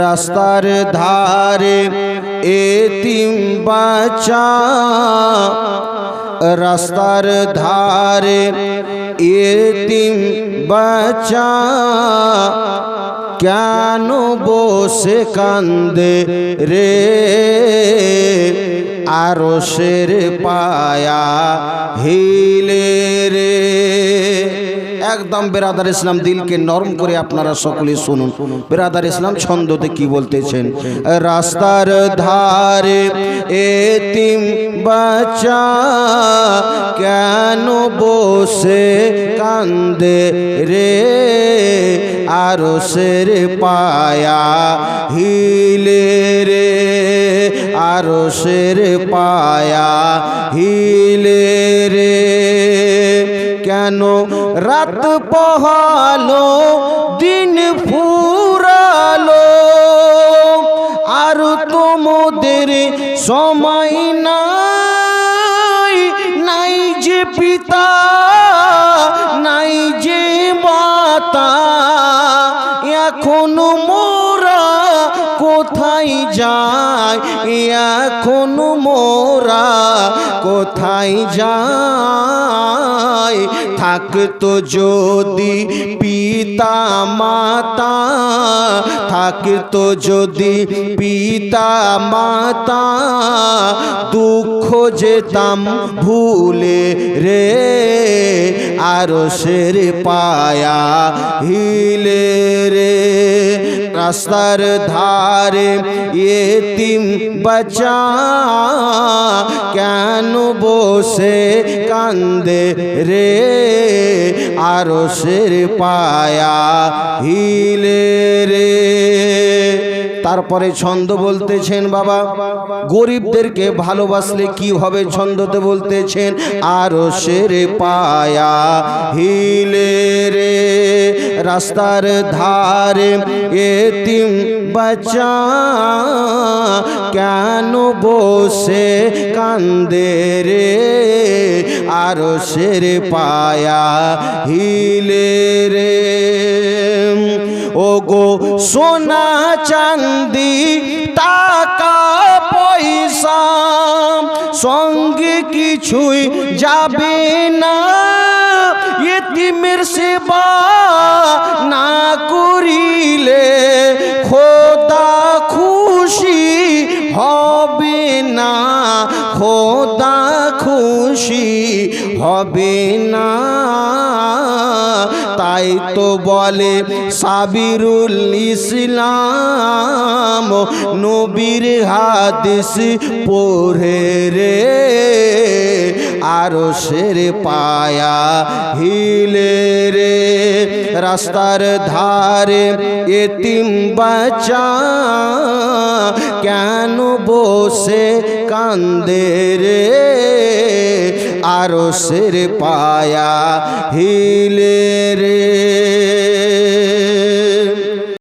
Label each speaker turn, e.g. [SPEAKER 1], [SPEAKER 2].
[SPEAKER 1] রাস্তার ধারে এতিম বাচ্চা, রাস্তার ধারে এতিম বাচ্চা কেন বসে কান্দে রে, আরশের পায়া হিলে রে। একদম বেরাদার ইসলাম দিলকে নরম করে আপনারা সকলে শুনুন। বেরাদার ইসলাম ছন্দতে কি বলতেছেন? রাস্তার ধারে এতিম বাচ্চা কেন বসে কান্দে রে, আরশের পায়া হিলে রে, আরশের পায়া হিলে রে। কেন রাত পোহালো দিন ফুরালো, আর তোমাদের সময় নাই, নাই যে পিতা নাই যে মাতা, এখনো মোরা কোথায় যায়, এখনো মোরা কোথায় যায়। থাকতো যদি পিতা মাতা, থাকতো যদি পিতা মাতা, দুঃখ যেতাম ভুলে রে, আরশের পায়া হিলে রে। রাস্তার ধারে এতিম বাচ্চা কেন বসে কান্দে রে, আরশের পায়া হিলে রে। তারপরে ছন্দ বলতেছেন বাবা, গরিবদেরকে ভালোবাসলে কি হবে? ছন্দতে বলতেছেন আরশের পায়া হিলে রে, রাস্তার ধারে এতিম বাচ্চা কেন বসে কান্দে রে, আরশের পায়া হিলে রে। ও গো সোনা চাঁদি টাকা পয়সা সঙ্গে কিছুই যাবে না, এতিমের সেবা না করিলে খোদা খুশি হবে না, খোদা খুশি হবে না। তাই তো বলে সাবিরুল ইসলাম, নবীর হাদিস পড়ে রে, আরশের পায়া হিলে রে। রাস্তার ধারে এতিম বাচ্চা কেন বসে কান্দে রে, আরশের পায়া হিলে রে।